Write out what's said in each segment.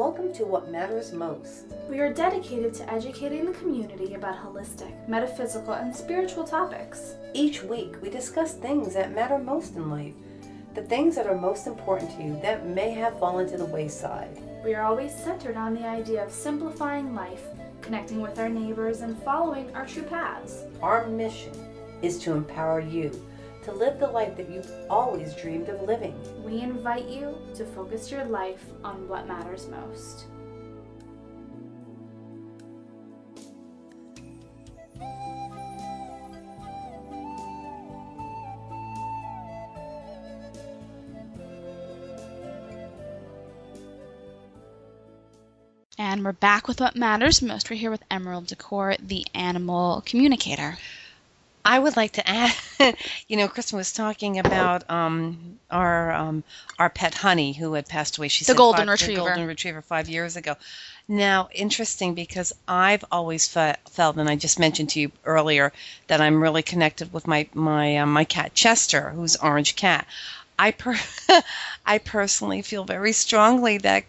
Welcome to What Matters Most. We are dedicated to educating the community about holistic, metaphysical, and spiritual topics. Each week, we discuss things that matter most in life, the things that are most important to you that may have fallen to the wayside. We are always centered on the idea of simplifying life, connecting with our neighbors, and following our true paths. Our mission is to empower you to live the life that you've always dreamed of living. We invite you to focus your life on what matters most. And we're back with What Matters Most. We're here with Emerald Decor, the animal communicator. I would like to add, Kristen was talking about our pet Honey, who had passed away. She The said golden The retriever. golden retriever 5 years ago. Now, interesting because I've always felt, and I just mentioned to you earlier, that I'm really connected with my cat Chester, who's Orange Cat. I personally feel very strongly that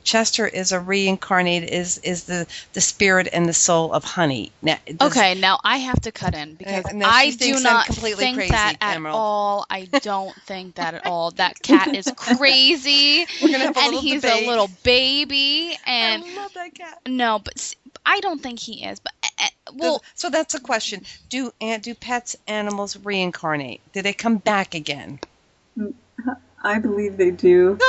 Chester is a reincarnated is the spirit and the soul of Honey. Now, Now I have to cut in because now I she do thinks I'm not completely think crazy, that at Emerald. all. I don't think that at all. That cat is crazy, We're gonna have a and little he's debate. a little baby. And I love that cat. no, but I don't think he is. But well, So that's a question. Do pets, animals reincarnate? Do they come back again? I believe they do. but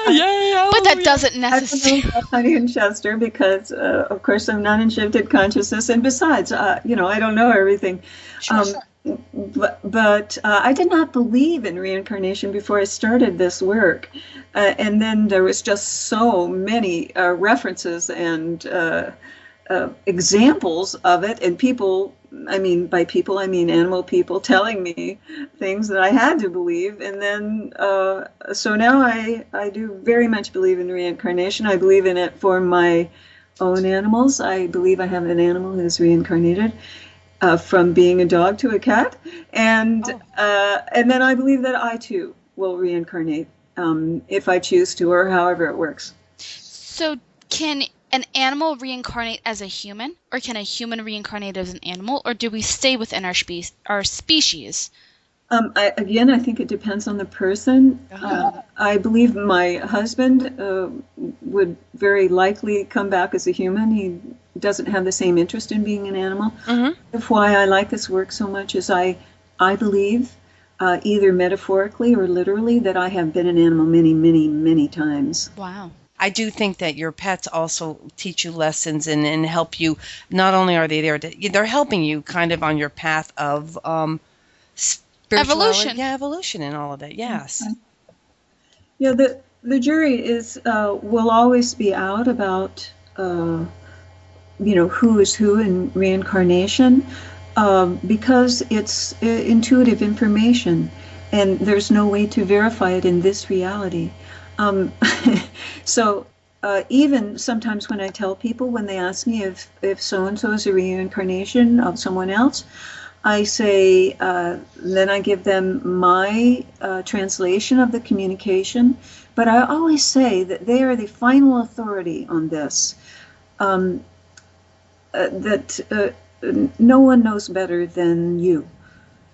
that doesn't I don't know necessarily. about Honey and Chester because, of course, I'm not in shifted consciousness, and besides, I don't know everything. Sure. But I did not believe in reincarnation before I started this work, and then there was just so many references and examples of it, and people. By people, I mean animal people telling me things that I had to believe. And then, so now I do very much believe in reincarnation. I believe in it for my own animals. I believe I have an animal who's reincarnated from being a dog to a cat. And then I believe that I, too, will reincarnate if I choose to, or however it works. So can an animal reincarnate as a human, or can a human reincarnate as an animal, or do we stay within our species? I think it depends on the person. I believe my husband would very likely come back as a human. He doesn't have the same interest in being an animal. Mm-hmm. That's why I like this work so much, is I believe, either metaphorically or literally, that I have been an animal many, many, many times. Wow. I do think that your pets also teach you lessons and help you. Not only are they there, they're helping you kind of on your path of spirituality. Evolution. Yeah, evolution and all of that. Yes. Yeah, the jury will always be out about who is who in reincarnation because it's intuitive information, and there's no way to verify it in this reality. So even sometimes when I tell people, when they ask me if so-and-so is a reincarnation of someone else, I say, then I give them my translation of the communication, but I always say that they are the final authority on this, that no one knows better than you.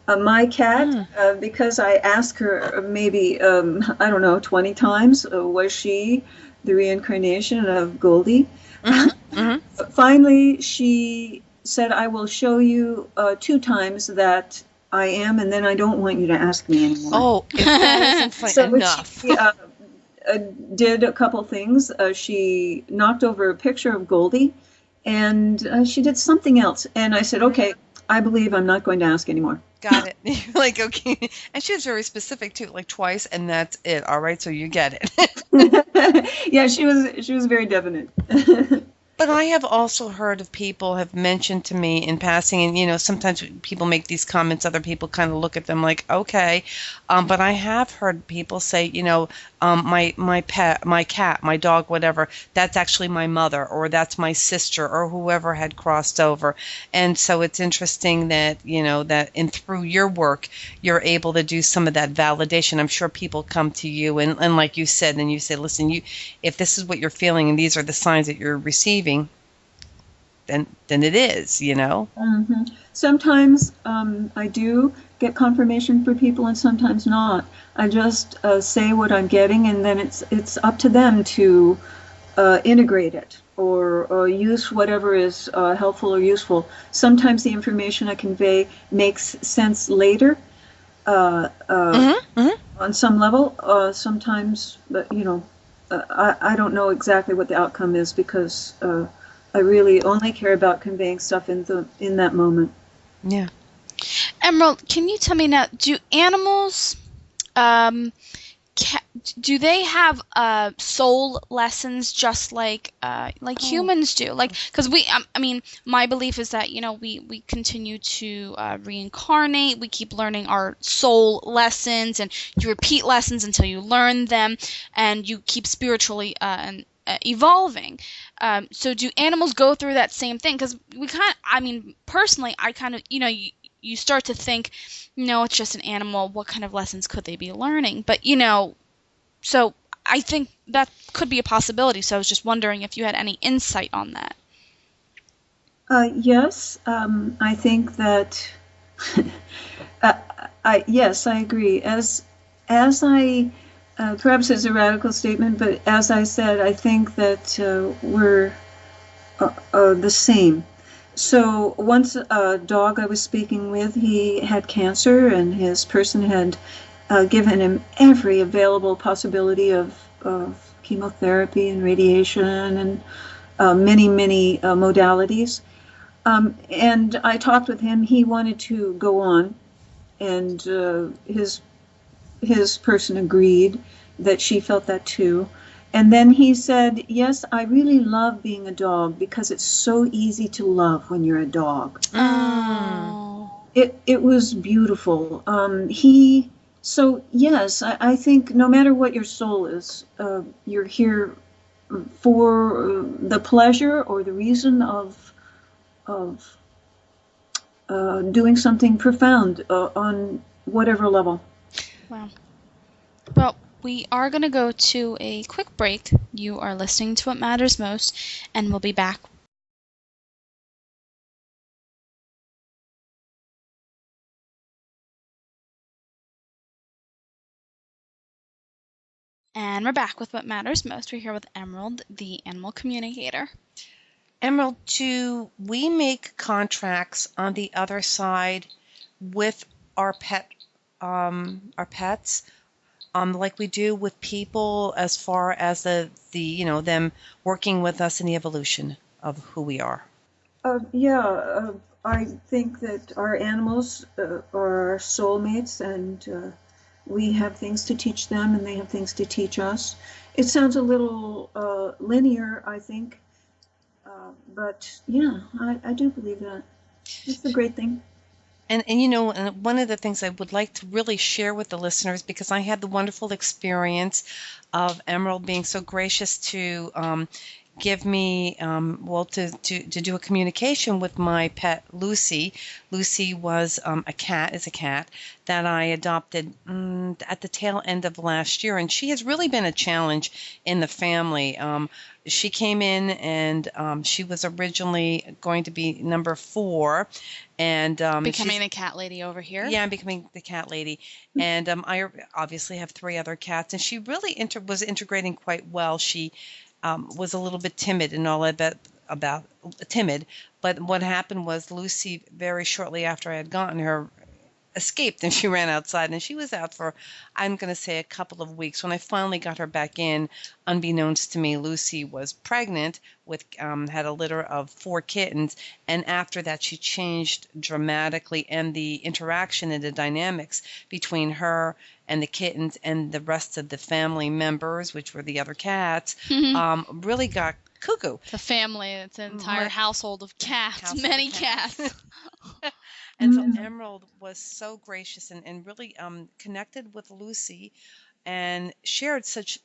My cat, because I asked her maybe, 20 times, was she the reincarnation of Goldie? Mm-hmm. Mm-hmm. Finally, she said, I will show you 2 times that I am, and then I don't want you to ask me anymore. Oh, if that isn't enough. She did a couple things. She knocked over a picture of Goldie, and she did something else. And I said, okay, I believe I'm not going to ask anymore. Got it. You're like, okay. And she was very specific too, like twice, and that's it. All right, so you get it. Yeah, she was very definite. But I have also heard of people have mentioned to me in passing, and sometimes people make these comments, other people kind of look at them like, okay. But I have heard people say, my pet, my cat, my dog, whatever, that's actually my mother, or that's my sister, or whoever had crossed over. And so it's interesting that, that through your work, you're able to do some of that validation. I'm sure people come to you and like you said, and you say, listen, if this is what you're feeling and these are the signs that you're receiving, then it is. Sometimes I do get confirmation for people, and sometimes not. I just say what I'm getting, and then it's up to them to integrate it or use whatever is helpful or useful. Sometimes the information I convey makes sense later on some level. Sometimes, but I don't know exactly what the outcome is, because I really only care about conveying stuff in that moment. Yeah. Emerald, can you tell me now, do animals, do they have soul lessons just like humans do? Like, because my belief is that we continue to reincarnate. We keep learning our soul lessons, and you repeat lessons until you learn them, and you keep spiritually evolving. So do animals go through that same thing? Because personally, I kind of, you start to think, no, it's just an animal. What kind of lessons could they be learning? But, so I think that could be a possibility. So I was just wondering if you had any insight on that. Yes, I think that, yes, I agree. As I, perhaps it's a radical statement, but as I said, I think that we're the same. So once a dog I was speaking with, he had cancer, and his person had given him every available possibility of chemotherapy and radiation and many modalities. And I talked with him. He wanted to go on, and his person agreed that she felt that too. And then he said, yes, I really love being a dog because it's so easy to love when you're a dog. Oh. It was beautiful. So yes, I think no matter what your soul is, you're here for the pleasure or the reason of doing something profound on whatever level. Wow. Well, we are going to go to a quick break. You are listening to What Matters Most, and we'll be back. And we're back with What Matters Most. We're here with Emerald, the animal communicator. Emerald, do we make contracts on the other side with our pets, like we do with people, as far as the them working with us in the evolution of who we are? I think that our animals are our soulmates, and we have things to teach them, and they have things to teach us. It sounds a little linear, I think, but yeah, I do believe that. It's a great thing. And one of the things I would like to really share with the listeners, because I had the wonderful experience of Emerald being so gracious to give me, to do a communication with my pet Lucy. Lucy was is a cat that I adopted at the tail end of last year, and she has really been a challenge in the family. She came in, and she was originally going to be number 4, and becoming a cat lady over here. Yeah, I'm becoming the cat lady, and I obviously have 3 other cats, and she really was integrating quite well. She was a little bit timid and all that about timid, but what happened was Lucy, very shortly after I had gotten her, escaped, and she ran outside, and she was out for, I'm going to say, a couple of weeks. When I finally got her back in, unbeknownst to me, Lucy was pregnant with had a litter of 4 kittens, and after that she changed dramatically, and the interaction and the dynamics between her and the kittens and the rest of the family members, which were the other cats, really got cuckoo. It's a family. It's an entire My- household of cats, Household many of cats. cats. And so Mm. Emerald was so gracious and really connected with Lucy and shared such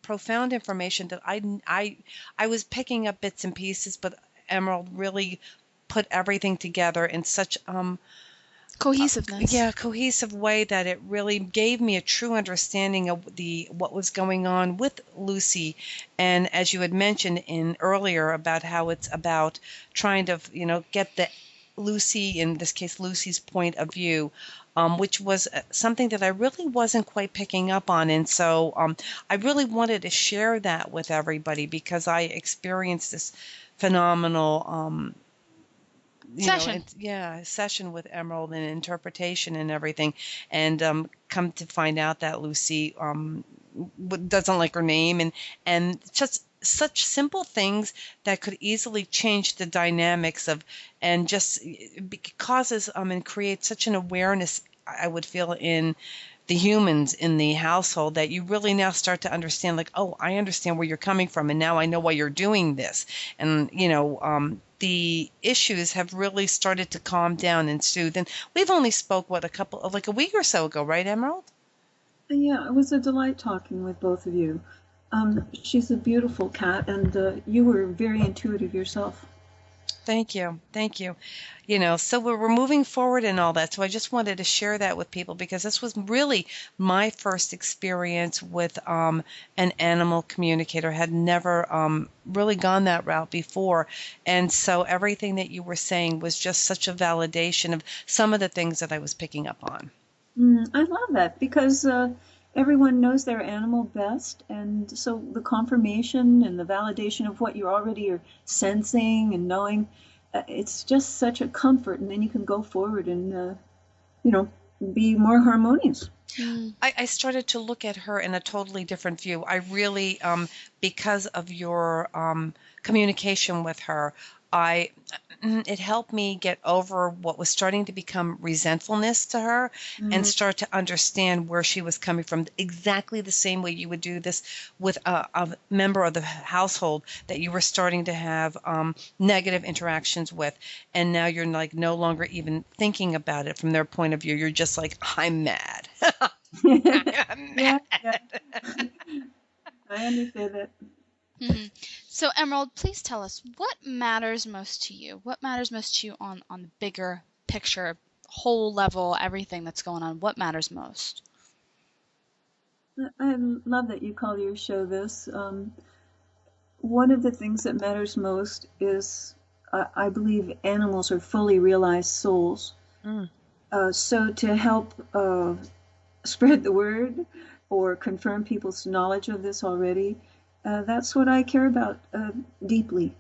profound information that I was picking up bits and pieces, but Emerald really put everything together in such Cohesiveness. cohesive way that it really gave me a true understanding of what was going on with Lucy. And as you had mentioned in earlier about how it's about trying to get the Lucy, in this case Lucy's point of view, which was something that I really wasn't quite picking up on. And so I really wanted to share that with everybody because I experienced this phenomenal Session. session with Emerald and interpretation and everything, and come to find out that Lucy doesn't like her name, and just such simple things that could easily change the dynamics of, and just causes and creates such an awareness, I would feel, in the humans in the household, that you really now start to understand, like, oh, I understand where you're coming from, and now I know why you're doing this. And the issues have really started to calm down and soothe. And we've only spoke like a week or so ago, right, Emerald? Yeah, it was a delight talking with both of you. She's a beautiful cat, and you were very intuitive yourself. Thank you. Thank you. So we're moving forward and all that. So I just wanted to share that with people because this was really my first experience with an animal communicator. Had never really gone that route before. And so everything that you were saying was just such a validation of some of the things that I was picking up on. I love that because everyone knows their animal best, and so the confirmation and the validation of what you already are sensing and knowing, it's just such a comfort, and then you can go forward and be more harmonious. I started to look at her in a totally different view. I really, because of your communication with her, it helped me get over what was starting to become resentfulness to her and start to understand where she was coming from, exactly the same way you would do this with a member of the household that you were starting to have negative interactions with, and now you're like no longer even thinking about it from their point of view. You're just like, I'm mad. I'm mad. Yeah. I understand that. Mhm. So, Emerald, please tell us what matters most to you. What matters most to you on the bigger picture, whole level, everything that's going on? What matters most? I love that you call your show this. One of the things that matters most is I believe animals are fully realized souls. So to help spread the word or confirm people's knowledge of this already, that's what I care about deeply.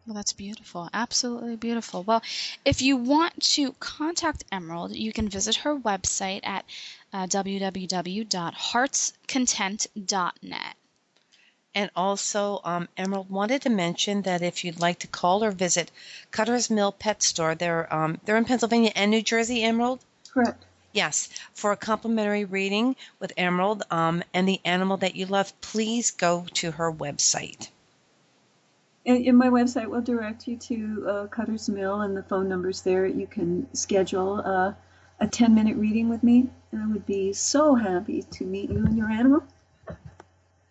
Well, that's beautiful. Absolutely beautiful. Well, if you want to contact Emerald, you can visit her website at www.heartscontent.net. And also, Emerald wanted to mention that if you'd like to call or visit Cutter's Mill Pet Store, they're in Pennsylvania and New Jersey, Emerald? Correct. Yes, for a complimentary reading with Emerald and the animal that you love, please go to her website. And my website will direct you to Cutter's Mill, and the phone number's there. You can schedule a 10-minute reading with me, and I would be so happy to meet you and your animal.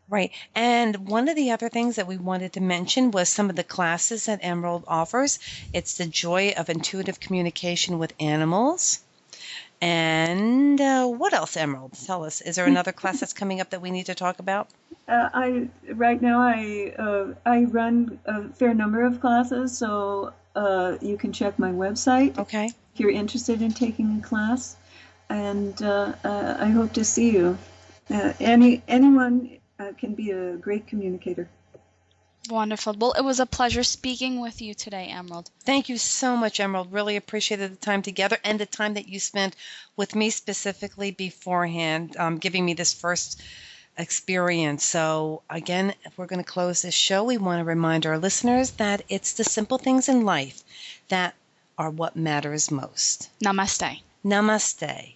Right. And one of the other things that we wanted to mention was some of the classes that Emerald offers. It's the Joy of Intuitive Communication with Animals. And what else, Emerald? Tell us. Is there another class that's coming up that we need to talk about? Right now I run a fair number of classes, so you can check my website. Okay. If you're interested in taking a class, and I hope to see you. Anyone can be a great communicator. Wonderful. Well, it was a pleasure speaking with you today, Emerald. Thank you so much, Emerald. Really appreciated the time together and the time that you spent with me specifically beforehand, giving me this first experience. So again, if we're going to close this show, we want to remind our listeners that it's the simple things in life that are what matters most. Namaste. Namaste.